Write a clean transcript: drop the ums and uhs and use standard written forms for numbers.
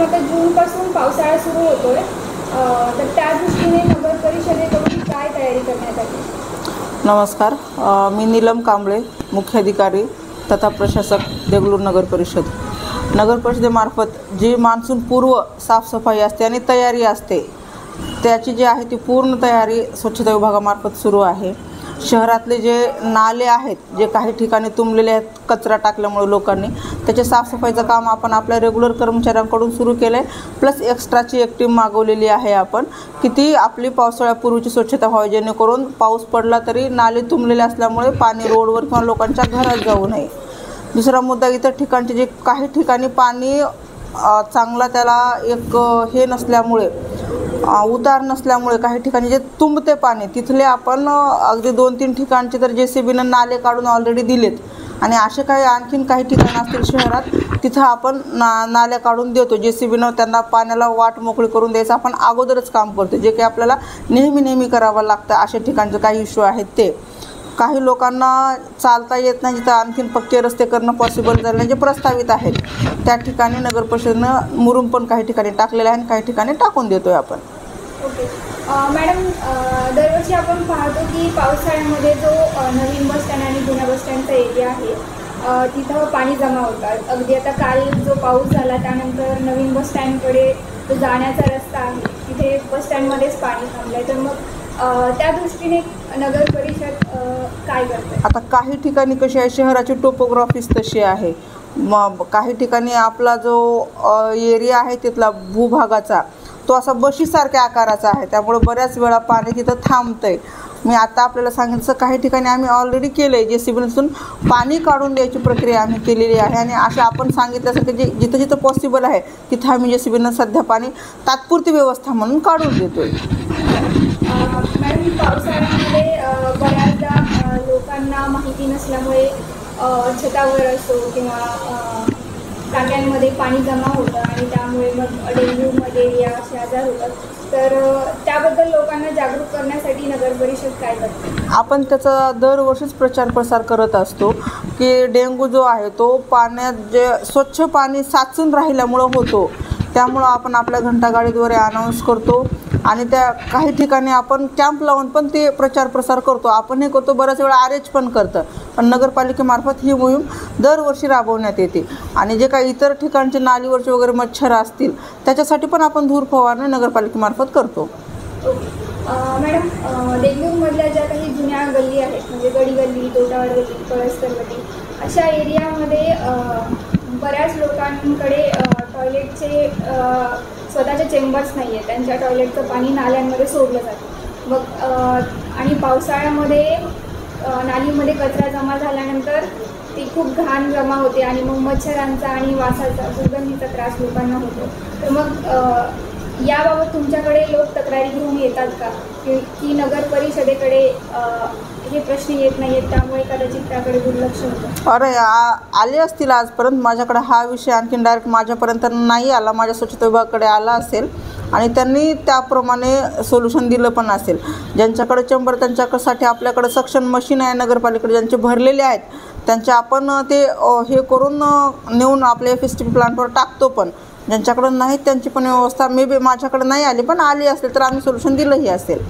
आता जूनपासून पावसाळा सुरू होतोय, तर त्या दृष्टीने नगर परिषदेकडून काय तयारी करण्यात आली? नमस्कार, मी नीलम कांबळे, मुख्याधिकारी तथा प्रशासक देगलूर नगर परिषद. नगर परिषदेमार्फत जी मान्सून पूर्व साफसफाई असते आणि तयारी असते, त्याची जी आहे ती पूर्ण तयारी स्वच्छता विभागामार्फत सुरू आहे. शहरातले जे नाले आहेत, जे काही ठिकाणी तुंबलेले आहेत कचरा टाकल्यामुळे लोकांनी, त्याचे साफसफाईचं काम आपण आपल्या रेग्युलर कर्मचाऱ्यांकडून सुरू केलं आहे. प्लस एक्स्ट्राची एक टीम मागवलेली आहे आपण, की ती आपली पावसाळ्यापूर्वीची स्वच्छता व्हावी, जेणेकरून पाऊस पडला तरी नाले तुंबलेले असल्यामुळे पाणी रोडवर किंवा लोकांच्या घरात जाऊ नये. दुसरा मुद्दा, इतर ठिकाणचे जे काही ठिकाणी पाणी चांगला त्याला एक हे नसल्यामुळे, उतार नसल्यामुळे काही ठिकाणी जे तुंबते पाणी, तिथले आपण अगदी 2-3 ठिकाणचे तर JCBनं नाले काढून ऑलरेडी दिलेत. आणि असे काही आणखीन काही ठिकाणं असतील शहरात, तिथं आपण नाल्या काढून देतो. JCBनं त्यांना पाण्याला वाट मोकळी करून द्यायचं आपण अगोदरच काम करतो, जे काही आपल्याला नेहमी करावं लागतं. अशा ठिकाणचे काही इश्यू आहेत ते. काही लोकांना चालता येत नाही, जिथं आणखीन पक्के रस्ते करणं पॉसिबल झालं नाही, जे प्रस्तावित आहेत, त्या ठिकाणी नगर परिषदेनं मुरुम पण काही ठिकाणी टाकलेलं आहे आणि काही ठिकाणी टाकून देतो आहे आपण. ओके मॅडम, दरवर्षी आपण पाहतो की पावसाळ्यामध्ये जो नवीन बस स्टँड आणि जुन्या बस स्टँडचा एरिया आहे, तिथं पाणी जमा होतात. अगदी आता काल जो पाऊस झाला त्यानंतर नवीन बस स्टँडकडे जो जाण्याचा रस्ता आहे, तिथे बस स्टँडमध्येच पाणी थांबलं आहे. तर मग त्या दृष्टीने नगर परिषद काय करते? आता काही ठिकाणी कशी आहे, शहराची टोपोग्राफीच तशी आहे. मग काही ठिकाणी आपला जो एरिया आहे तिथला भूभागाचा, तो असा बशीसारख्या आकाराचा आहे, त्यामुळे बऱ्याच वेळा पाणी तिथं थांबतं आहे. मी आता आपल्याला सांगितलं, काही ठिकाणी आम्ही ऑलरेडी केलं आहे, JCBतून पाणी काढून द्यायची प्रक्रिया आम्ही केलेली आहे. आणि असे आपण सांगितल्यासारखं जिथं जिथं पॉसिबल आहे तिथं आम्ही JCBनं सध्या पाणी तात्पुरती व्यवस्था म्हणून काढून देतो आहे. मॅडम, पावसाळ्यामध्ये बऱ्याचदा लोकांना माहिती नसल्यामुळे छतावर असो किंवा टाक्यांमध्ये पाणी जमा होतं आणि त्यामुळे मग डेंग्यू, मलेरिया असे आजार होतात. तर त्याबद्दल लोकांना जागरूक करण्यासाठी नगर परिषद काय करते? आपण त्याचा दरवर्षीच प्रचार प्रसार करत असतो की डेंग्यू जो आहे तो पाण्यात जे स्वच्छ पाणी साचून राहिल्यामुळं होतो. त्यामुळं आपण आपल्या घंटागाडीद्वारे अनाऊन्स करतो आणि त्या काही ठिकाणी आपण कॅम्प लावून पण ते प्रचार प्रसार करतो. आपण हे करतो, बऱ्याच वेळा अरेंज पण करतं. पण नगरपालिकेमार्फत ही मोहीम दरवर्षी राबवण्यात येते. आणि जे काही इतर ठिकाणचे नालीवरचे वगैरे मच्छर असतील, त्याच्यासाठी पण आपण धूर फवारणी नगरपालिकेमार्फत करतो. मॅडम, देगलूरमधल्या ज्या काही जुन्या गल्ली आहेत, म्हणजे गडी गल्ली, तोटावाड गल्ली, कळसकर गल्ली, अशा एरियामध्ये बऱ्याच लोकांकडे टॉयलेटचे स्वतःचे चेंबर्स नाही आहेत. त्यांच्या टॉयलेटचं पाणी नाल्यांमध्ये सोडलं जातं. मग आणि पावसाळ्यामध्ये नालीमध्ये कचरा जमा झाल्यानंतर ती खूप घाण जमा होते आणि मग मच्छरांचा आणि वासाचा, दुर्गंधीचा त्रास लोकांना होतो. तर मग याबाबत तुमच्याकडे लोक तक्रारी घेऊन येतात का, की नगर परिषदेकडे हे प्रश्न येत नाही आहेत, त्यामुळे कदाचित त्याकडे दुर्लक्ष होतं? अरे आले असतील आजपर्यंत. माझ्याकडे हा विषय आणखीन डायरेक्ट माझ्यापर्यंत नाही आला. माझ्या स्वच्छता विभागाकडे आला असेल आणि त्यांनी त्याप्रमाणे सोल्युशन दिलं पण असेल. ज्यांच्याकडे चेंबर, त्यांच्यासाठी आपल्याकडे सक्शन मशीन आहे नगरपालिकेकडे, ज्यांचे भरलेले आहेत त्यांचे आपण ते हे करून नेऊन आपल्या FSTP प्लांटवर टाकतो. पण ज्यांच्याकडं नाहीत त्यांची पण व्यवस्था मे बी माझ्याकडे नाही आली, पण आली असेल तर आम्ही सोल्युशन दिलंही असेल.